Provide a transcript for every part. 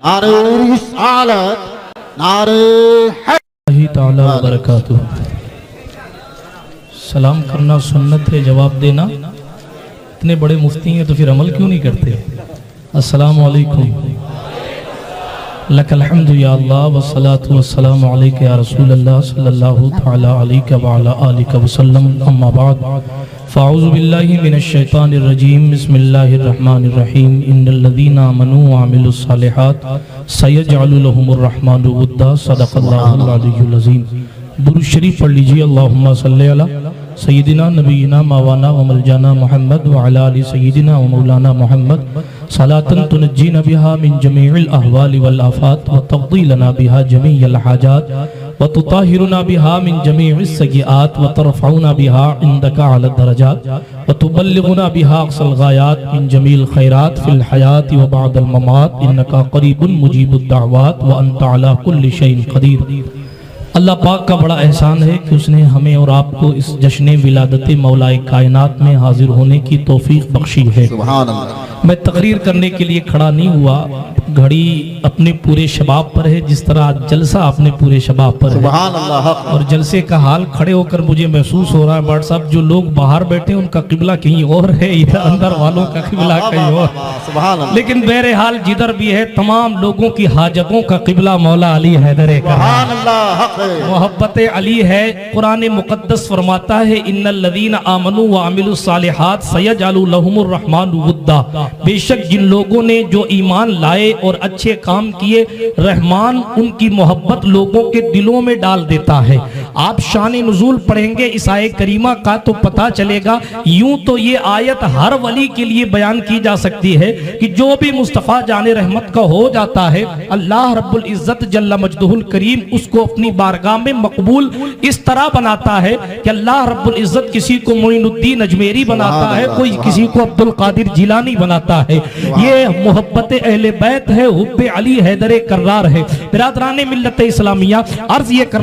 नारे रिसालत, नारे ताला व बरकातुहू। सलाम करना सुन्नत है, जवाब देना। इतने बड़े मुफ्ती हैं तो फिर अमल क्यों नहीं करते? अस्सलामु अलैकुम। लकल हम्दु या अल्लाह वस्सलातु वस्सलामु अलैका या रसूलल्लाह सल्लल्लाहु तआला अलैहि व अला आलिहि वसल्लम। अम्मा बाद फ़अऊज़ु बिल्लाहि मिनश शैतानिर रजीम। बिस्मिल्लाहिर रहमानिर रहीम। इन्नल्लज़ीना आमनू व अमिलुस सालिहात सयजअलु लहुमुर रहमानु वुद्दा। सदक़ल्लाहुल अलीयुल अज़ीम। दुरूद शरीफ पढ़ लीजिए। अल्लाहुम्मा सल्लि अला सय्यिदिना नबीना मवाना व मलजाना मुहम्मद व अला आलि सय्यिदिना व मौलाना मुहम्मद सलातन तुनज्जीना बिहा मिन जमीइल अहवालि वल आफात व तक़दी लना बिहा जमीअल हाजात व तुताहिरुना बिहा मिन जमीइस सय्यिआत व तरफ़उना बिहा इंदका अला दरजात व तुबल्लिगुना बिहा अक़सल गायात मिन जमील खैरात फिल हयात व बअदल ममात इन्नका क़रीबुन मुजीबुद दाअवात व अंता अला कुल्लि शैइन क़दीर। अल्लाह पाक का बड़ा एहसान है कि उसने हमें और आपको इस जश्न विलादत मौलाए कायनात में हाजिर होने की तौफीक बख्शी है। सुभान अल्लाह। मैं तकरीर करने के लिए खड़ा नहीं हुआ, घड़ी अपने पूरे शबाब पर है, जिस तरह आज जलसा अपने पूरे शबाब पर है। सुभान अल्लाह। और जलसे का हाल खड़े होकर मुझे महसूस हो रहा है बट साहब जो लोग बाहर बैठे उनका किबला कहीं और है, इधर अंदर वालों का किबला कहीं और। सुभान अल्लाह। लेकिन बहरहाल जिधर भी है तमाम लोगों की हाजतों का किबला मौला अली हैदर सुभान अल्लाह। मोहब्बत अली है। कुरान मुक़द्दस फरमाता है इन्नल्लज़ीना आमनू व अमिलुस सालिहात सयजअलु लहुमुर रहमानु वुद्दा। बेशक जिन लोगों ने जो ईमान लाए और अच्छे काम किए, रहमान उनकी मोहब्बत लोगों के दिलों में डाल देता है। आप शान नुज़ूल पढ़ेंगे इस आयत करीमा का तो पता चलेगा। यूं तो ये आयत हर वली के लिए बयान की जा सकती है कि जो भी मुस्तफ़ा जाने रहमत का हो जाता है, अल्लाह रब्बुल इज़्ज़त जल्ल मजदुहुल करीम उसको अपनी बारगाह में मकबूल इस तरह बनाता है कि अल्लाह रब्बुल इज़्ज़त किसी को मोइनुद्दीन अजमेरी बनाता है, कोई किसी को अब्दुल कादिर जिलानी बनाता है। ये मोहब्बत अहले बैत है, हुब्बे अली हैदर कर्रार है। बिरादराने मिल्लत इस्लामिया, अर्ज ये कर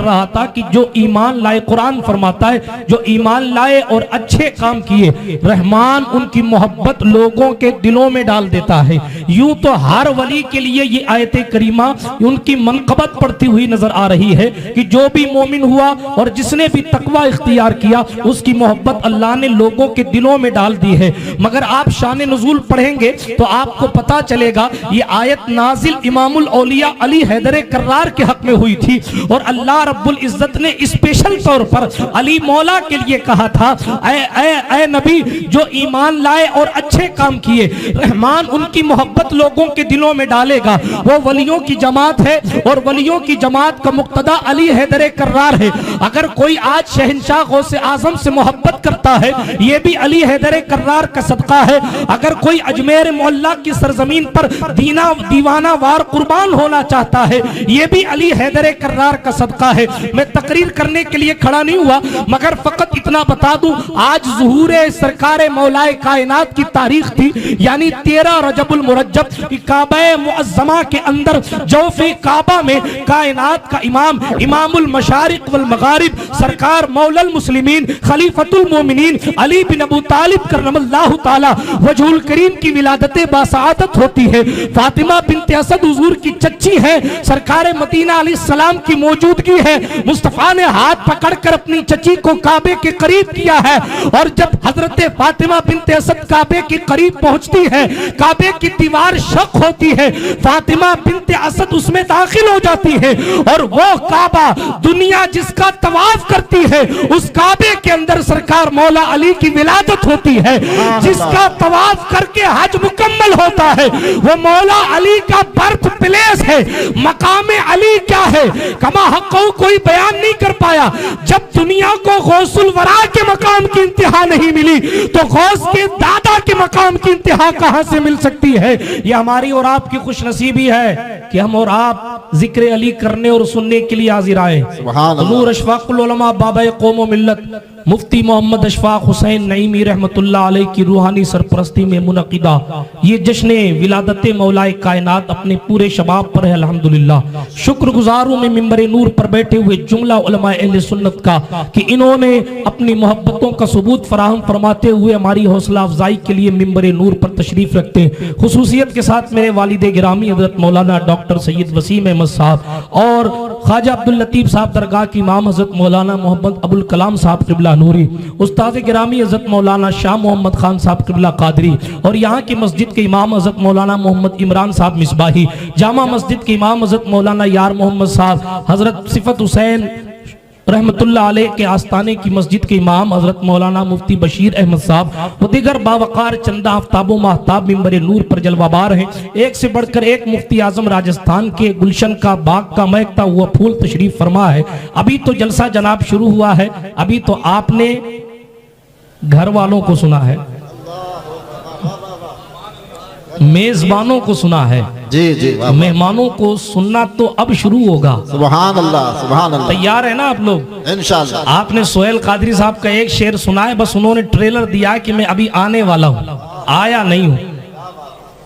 रहा था कि जो ईमान लाए, कुरान फरमाता है जो ईमान लाए और अच्छे काम किए, रहमान उनकी मोहब्बत लोगों के दिलों में डाल देता है। यूं तो हर वली के लिए ये आयत करीमा उनकी मनक़बत पड़ती हुई नजर आ रही है कि जो भी मोमिन हुआ और जिसने भी तकवा इख्तियार किया उसकी मोहब्बत अल्लाह ने लोगों के दिलों में डाल दी है। मगर आप शान नुज़ूल पढ़ेंगे तो आपको पता चलेगा ये आयत नाजिल इमामुल औलिया अली हैदर कर्रार के हक में हुई थी और अल्लाह रब्बुल इज़्ज़त ने स्पेशल तौर पर अली मौला के लिए कहा था, ऐ नबी जो ईमान लाए और अच्छे काम किए, रहमान उनकी मोहब्बत लोगों के दिलों में डालेगा। वो वलियों की जमात है और वलियों की जमात का मुक्तदा अली हैदर कर्रार है। अगर कोई आज शहंशाह गौसे आजम से मोहब्बत करता है, ये भी अली हैदर कर्रार का सदका है। अगर कोई अजमेर मोहल्ला की सरजमीन पर दीवाना वार कुर्बान होना चाहता है, ये भी अली हैदर कर्रार का सदका है। मैं तकरीर करने के लिए खड़ा नहीं हुआ, मगर फकत इतना बता दूं, आज ज़ुहूरे सरकारे मौलाए कायनात की तारीख थी, यानी 13 रजबुल मुरज्जब की काबा मुअज़्ज़मा के अंदर जौफ़े काबा में कायनात का इमाम इमामुल मशारिक वल मगारिब सरकार मौलल मुस्लिमीन खलीफतुल मोमिनीन अली बिन अबू तालिब करमल्लाहु ताला वजहुल करीम की विलादत बासआदत होती है। फातिमा बिन्त असद हुजूर की चच्ची है, सरकार मदीना अलैहिस्सलाम की मौजूदगी है। मुस्तफ़ा ने हाथ पकड़कर अपनी चच्ची को काबे के करीब किया है और जब हजरत फातिमा बिन्त असद काबे के करीब पहुंचती है, काबे की दीवार शक होती है, फातिमा बिन्त असद उसमें दाखिल हो जाती है और वो काबा दुनिया जिसका तवाफ करती है, उस काबे के अंदर सरकार मौला अली की विलादत होती है। जिसका तवाफ करके हज मुकम्मल होता है वो मौला अली का बर्थ प्लेस है। मकाम अली क्या है, कमा हक़्क़ो कोई बयान नहीं कर पाया। जब दुनिया को गौसुल वरा के मकाम की इंतहा नहीं मिली तो गौस के दादा के मकाम की इंतहा कहां से मिल सकती है। ये हमारी और आपकी खुशनसीबी है कि हम और आप जिक्र अली करने और सुनने के लिए हाजिर आए। हुज़ूर अशफ़ाक़ुल उलमा बाबा क़ौम व मिल्लत मुफ्ती मोहम्मद अशफाक हुसैन नईमी रहमतुल्लाह अलैह की रूहानी सरपरस्ती में मुनक़िदा ये जश्न विलादत मौलाए कायनात अपने पूरे शबाब पर है अल्हम्दुलिल्लाह। शुक्रगुजार हूं मैं मिंबर नूर पर बैठे हुए जुमला उलमाए अहले सुन्नत का कि इन्होंने अपनी मोहब्बतों का सबूत फराहम फरमाते हुए हमारी हौसला अफजाई के लिए मिंबर नूर पर तशरीफ रखते हैं। खुसूसियत के साथ मेरे वालिद गिरामी हज़रत मौलाना डॉक्टर सैयद वसीम अहमद साहब और ख्वाजा अब्दुल लतीफ़ साहब दरगाह की इमाम हज़रत मौलाना मोहम्मद अबुल कलाम साहब क़िबला नूरी, उस्ताद गिरामी हज़रत मौलाना शाह मोहम्मद खान साहब क़िबला कादरी और यहाँ की मस्जिद के इमाम हज़रत मौलाना मोहम्मद इमरान साहब मिसबाही, जामा मस्जिद के इमाम हज़रत मौलाना यार मोहम्मद साहब, हज़रत सिफत हुसैन रहमतुल्लाह अलैह के आस्ताने की मस्जिद के इमाम हज़रत मौलाना मुफ्ती बशीर अहमद साहब व दीगर बावकार चंदा आफ्ताबो महताब मिंबर नूर पर जलवाबार हैं। एक से बढ़कर एक मुफ्ती आजम राजस्थान के गुलशन का बाग का महकता हुआ फूल तशरीफ फरमा है। अभी तो जलसा जनाब शुरू हुआ है, अभी तो आपने घर वालों को सुना है, मेजबानों को सुना है, जी जी वाह, मेहमानों को सुनना तो अब शुरू होगा। सुभान अल्लाह सुभान अल्लाह। तैयार है ना आप लोग? इंशाअल्लाह। आपने सोहेल कादरी साहब का एक शेर सुना है, बस उन्होंने ट्रेलर दिया कि मैं अभी आने वाला हूं, आया नहीं हूं।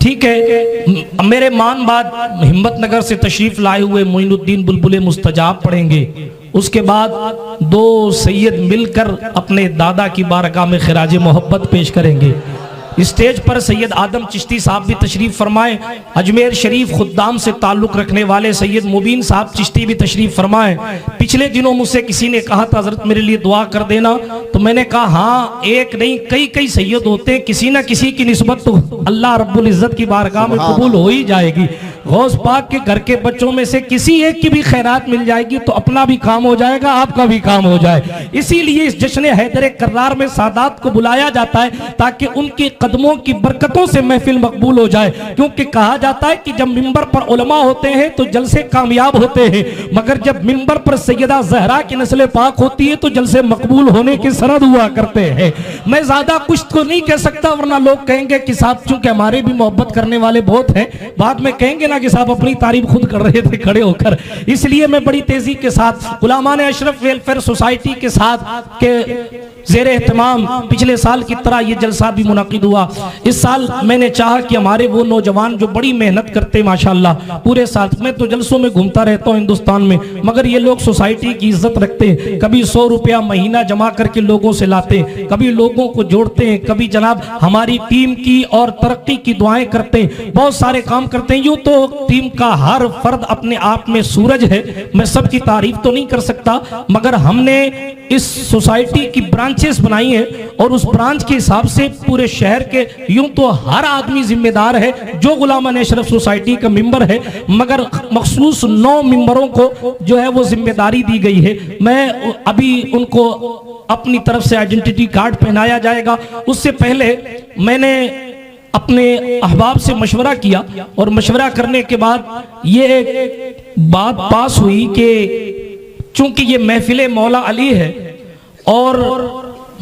ठीक है, मेरे मान बाद हिम्मत नगर से तशरीफ लाए हुए मोइनुद्दीन बुलबुल मुस्तजाब पढ़ेंगे, उसके बाद दो सैयद मिलकर अपने दादा की बारगाह में खिराज मोहब्बत पेश करेंगे। स्टेज पर सैयद आदम चिश्ती साहब भी तशरीफ फरमाए, अजमेर शरीफ खुद्दाम से ताल्लुक रखने वाले सैयद मुबीन साहब चिश्ती भी तशरीफ फरमाए। पिछले दिनों मुझसे किसी ने कहा था हजरत मेरे लिए दुआ कर देना, तो मैंने कहा हाँ, एक नहीं कई कई सैयद होते हैं, किसी ना किसी की निस्बत तो अल्लाह रब्बुल इज्जत की बारगाह में कबूल हो ही जाएगी। गौस पाक के घर के बच्चों में से किसी एक की भी खैरात मिल जाएगी तो अपना भी काम हो जाएगा, आपका भी काम हो जाए। इसीलिए इस जश्न हैदर कर्रार में सादात को बुलाया जाता है ताकि उनके कदमों की बरकतों से महफिल मकबूल हो जाए। क्योंकि कहा जाता है कि जब मिंबर पर उलमा होते हैं तो जलसे कामयाब होते हैं, मगर जब मिंबर पर सैयदा ज़हरा की नस्ल पाक होती है तो जलसे मकबूल होने की सनद हुआ करते हैं। मैं ज्यादा कुछ तो नहीं कह सकता, वरना लोग कहेंगे कि साहब चूंकि हमारे भी मोहब्बत करने वाले बहुत हैं, बाद में कहेंगे ना कि साहब अपनी तारीफ खुद कर रहे थे खड़े होकर। इसलिए मैं बड़ी तेजी के साथ गुलामान अशरफ वेलफेयर सोसाइटी के साथ के ज़ेर एहतमाम पिछले साल की तरह ये जलसा भी मुनाकिद हुआ। इस साल मैंने चाहा कि हमारे वो नौजवान जो बड़ी मेहनत करते माशाल्लाह पूरे साल, मैं तो जलसों में घूमता रहता हूँ हिंदुस्तान में, मगर ये लोग सोसाइटी की इज्जत रखते हैं। कभी 100 रुपया महीना जमा करके लोगों से लाते हैं, कभी लोगों को जोड़ते हैं, कभी जनाब हमारी टीम की और तरक्की की दुआएं करते हैं, बहुत सारे काम करते हैं। यूँ तो टीम का हर फर्द अपने आप में सूरज है, मैं सबकी तारीफ तो नहीं कर सकता, मगर हमने इस सोसाइटी की ब्रांचेस बनाई है और उस ब्रांच के हिसाब से पूरे शहर के यूं तो हर आदमी जिम्मेदार है जो गुलामान अशरफ सोसाइटी का मेंबर है, मगर मखसूस 9 मेंबरों को जो है वो जिम्मेदारी दी गई है। मैं अभी उनको अपनी तरफ से आइडेंटिटी कार्ड पहनाया जाएगा, उससे पहले मैंने अपने अहबाब से मशवरा किया और मशवरा करने के बाद ये बात पास हुई कि चूंकि ये महफिल मौला अली है और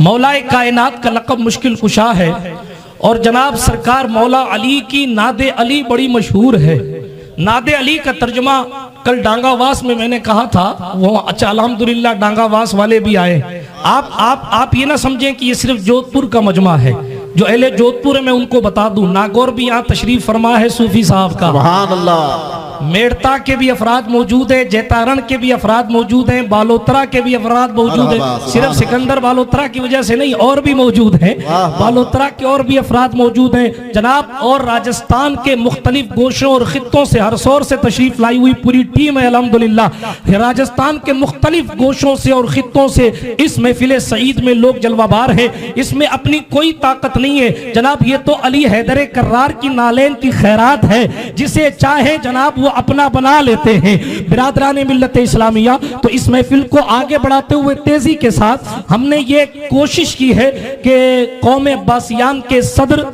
मौलाए कायनात का लक़ब मुश्किल कुशा है और जनाब सरकार मौला अली की नादे अली बड़ी मशहूर है। नादे अली का तर्जमा कल डांगावास में मैंने कहा था, वो अच्छा अल्हम्दुलिल्लाह डांगावास वाले भी आए। आप ये ना समझें कि ये सिर्फ जोधपुर का मजमा है, जो अहले जोधपुर है मैं उनको बता दूं, नागौर भी यहाँ तशरीफ फरमा है सूफी साहब का, सुभान अल्लाह। मेड़ता के भी अफराद मौजूद है, जैतारण के भी अफराद मौजूद हैं, बालोतरा के भी अफराद मौजूद हैं। सिर्फ सिकंदर बालोतरा की वजह से नहीं, और भी मौजूद हैं, बालोतरा के और भी अफराद मौजूद हैं जनाब। और राजस्थान के मुख्तलिफ गोशों और खित्तों से हरसौर से तशरीफ लाई हुई पूरी टीम है अल्हम्दुलिल्लाह। राजस्थान के मुख्तलिफ गोशों से और खित्तों से इस महफिल सईद में लोग जलवाबार है। इसमें अपनी कोई ताकत नहीं है जनाब, ये तो अली हैदर कर्रार की नालेन की खैरात है, जिसे चाहे जनाब वो अपना बना लेते हैं। बिरादरान मिल्लत इस्लामिया, तो इस महफिल को आगे बढ़ाते हुए तेजी के साथ हमने ये कोशिश की है कि कौम अब्बासियान के सदर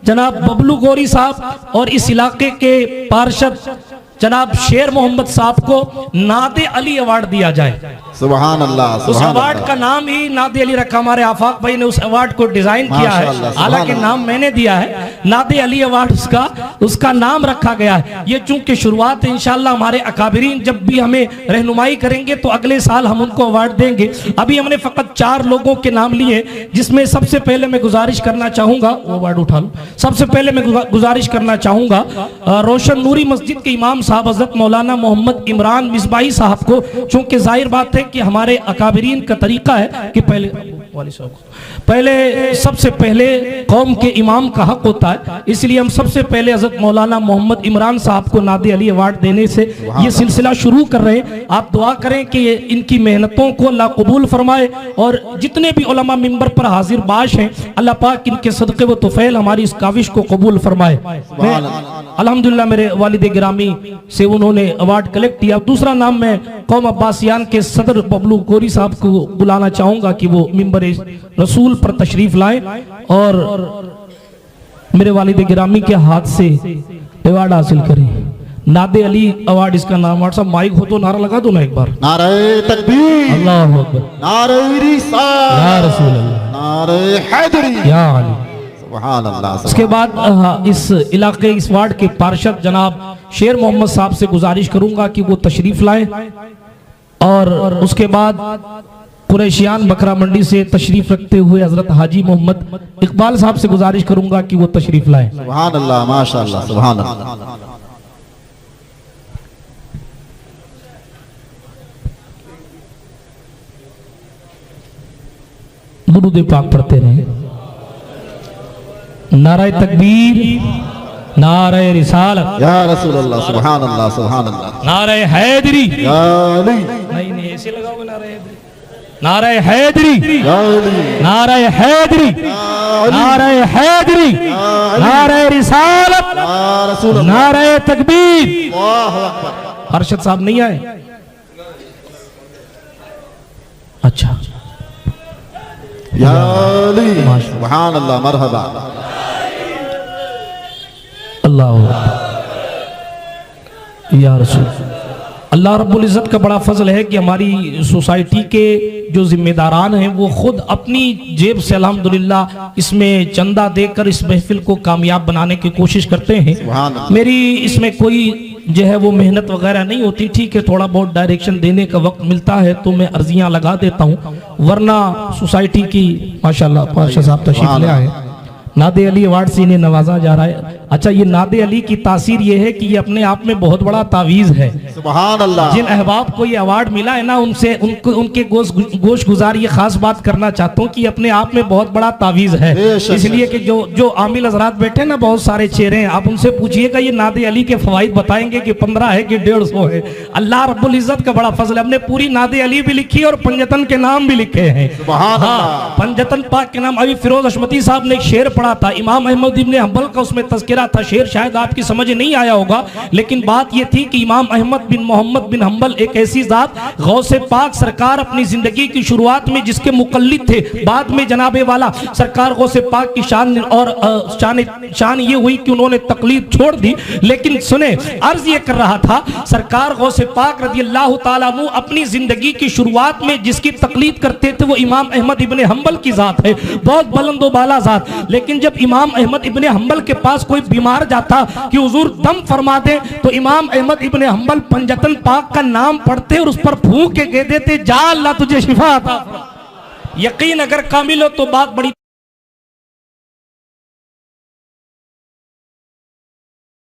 जनाब बबलू गौरी साहब और इस इलाके के पार्षद जनाब शेर मोहम्मद साहब को नादे अली अवार्ड दिया जाए। सुभान अल्लाह उस सुभान अवार्ड अल्लाह। का नाम ही नादे अली रखा। हमारे आफाक भाई ने उस अवार्ड को डिजाइन किया है, माशाअल्लाह, सुभान हालांकि अल्लाह। नाम मैंने दिया है, नादे अली अवार्ड उसका नाम रखा गया है। ये चूंकि शुरुआत है, इंशाल्लाह हमारे अकाबिरीन जब भी हमें रहनुमाई करेंगे तो अगले साल हम उनको अवार्ड देंगे। अभी हमने फकत 4 लोगों के नाम लिए, जिसमें सबसे पहले मैं गुजारिश करना चाहूंगा, वो अवार्ड उठा लो। सबसे पहले मैं गुजारिश करना चाहूंगा रोशन नूरी मस्जिद के इमाम साहब हजरत मौलाना मोहम्मद इमरान मिसबाही साहब को, चूंकि जाहिर बात है कि हमारे अकाबिरीन का तरीका है कि पहले सबसे पहले कौम के इमाम का हक होता है, इसलिए हम सबसे पहले हजरत मौलाना मोहम्मद इमरान साहब को नादे अली अवार्ड देने से ये सिलसिला शुरू कर रहे हैं। आप दुआ करें कि इनकी मेहनतों को अल्लाह कबूल फरमाए और जितने भी उलमा मिंबर पर हाजिर बाश हैं, अल्लाह पाक इनके सदक़े व तुफैल हमारी इस काविश को कबूल फरमाए। अल्हम्दुलिल्लाह मेरे वालिद गिरामी से उन्होंने अवार्ड कलेक्ट किया। दूसरा नाम मैं कौम अब्बासियान के सदर बबलू गोरी साहब को बुलाना चाहूंगा कि वो मिंबर रसूल पर तशरीफ लाएं और मेरे वालिद गिरामी के हाथ से अवार्ड हासिल करें। नादे अली अवार्ड इसका नाम। व्हाट्सएप माइक हो तो नारा लगा दो ना एक बार। नारे तकबीर, अल्लाहु अकबर, नारे रिसालत, या रसूल अल्लाह, नारे हैदरी, या अली। सुभान अल्लाह। उसके बाद इस इलाके इस वार्ड के पार्षद जनाब शेर मोहम्मद साहब से गुजारिश करूंगा कि वो तशरीफ लाएं और उसके बाद कुरैशियान बकरा मंडी से तशरीफ रखते हुए हजरत हाजी मोहम्मद इकबाल साहब से गुजारिश करूंगा कि वो तशरीफ लाएं। सुभान अल्लाह, माशाअल्लाह, सुभान अल्लाह। दुरूद पाक पढ़ते रहे। नारे तकबीर, नारे रिसालत, या रसूल अल्लाह, सुभान अल्लाह, सुभान अल्लाह। नारे हैदरी, या अली, नहीं ऐसे लगाओगे नारे हैदरी, नारे हैदरी, या अली, नारे हैदरी, नारे हैदरी, नारे रिसालत, या रसूल अल्लाह, नारे तकबीर। अल्लाहु अकबर। अरशद साहब नहीं आए? अच्छा, या अली, सुभान अल्लाह, मरहबा। अल्लाह या रसूल। अल्लाह रब्बुल इज़्ज़त का बड़ा फजल है कि हमारी सोसाइटी के जो जिम्मेदारान हैं वो खुद अपनी जेब से अल्हम्दुलिल्लाह इसमें चंदा देकर इस महफिल को कामयाब बनाने की कोशिश करते हैं। सुभान अल्लाह। मेरी इसमें कोई जो है वो मेहनत वगैरह नहीं होती, ठीक है, थोड़ा बहुत डायरेक्शन देने का वक्त मिलता है तो मैं अर्जियां लगा देता हूँ, वरना सोसाइटी की माशाल्लाह पाशा साहब तशरीफ ले आए। नादे अली अवार्ड से इन्हें नवाजा जा रहा है। अच्छा, ये नादे अली की तासीर ये है कि ये अपने आप में बहुत बड़ा तावीज़ है। सुभान अल्लाह। जिन अहबाब को ये अवार्ड मिला है ना, उनसे उनके गोश गुजार ये खास बात करना चाहता हूँ कि अपने आप में बहुत बड़ा तावीज़ है। इसलिए कि जो आमिल हजरात बैठे ना, बहुत सारे चेहरे हैं, आप उनसे पूछिएगा ये नादे अली के फवाइद बताएंगे कि 15 है कि 150 है। अल्लाह रब्बुल इज़्ज़त का बड़ा फजल है, हमने पूरी नादे अली भी लिखी और पंजतन के नाम भी लिखे हैं। हाँ, पंजतन पाक के नाम। अभी फिरोज अशमती साहब ने एक शेर पढ़ा था, इमाम अहमद इब्ने हंबल का उसमें तज़किरा था। शेर शायद आपकी समझ नहीं आया होगा, लेकिन बात यह थी कि इमाम अहमद बिन मोहम्मद बिन हंबल एक ऐसी जात, गौसे पाक सरकार अपनी जिंदगी की शुरुआत में जिसके मुकल्लिद थे, बाद में जनाबे वाला सरकार गौसे पाक की शान और शान ये हुई कि उन्होंने तकलीद छोड़ दी। लेकिन सुने, अर्ज ये कर रहा था, सरकार गौसे पाक रज़ियल्लाहु ताला अन्हु अपनी जिंदगी की शुरुआत में जिसकी तकलीद करते थे वो इमाम अहमद इब्ने हंबल की जात है, बहुत बुलंदो बाला जात। लेकिन जब इमाम अहमद इब्ने हंबल के पास कोई बीमार जाता कि हुजूर दम फरमा दे, तो इमाम अहमद इब्ने हंबल पंजतन पाक का नाम पढ़ते और उस पर फूंक के कह देते, जा अल्लाह तुझे शिफा अता फरमा। यकीन अगर कामिल हो तो बात बड़ी